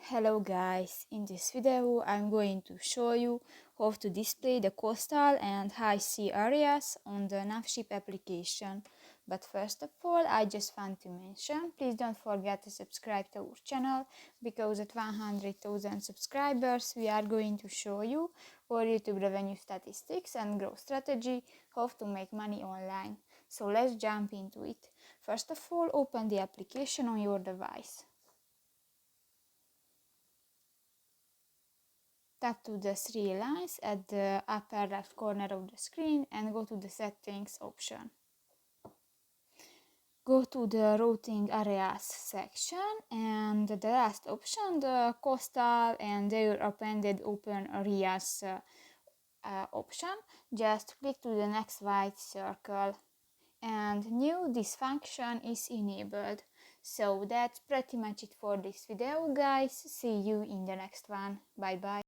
Hello guys, in this video I'm going to show you how to display the coastal and high sea areas on the NavShip application. But first of all, I just want to mention, please don't forget to subscribe to our channel, because at 100,000 subscribers we are going to show you our YouTube revenue statistics and growth strategy, how to make money online. So let's jump into it. First of all, open the application on your device. Tap to the three lines at the upper left corner of the screen and go to the settings option. Go to the routing areas section and the last option, the coastal and their appended open areas option. Just click to the next white circle. And now this function is enabled. So that's pretty much it for this video, guys. See you in the next one. Bye bye.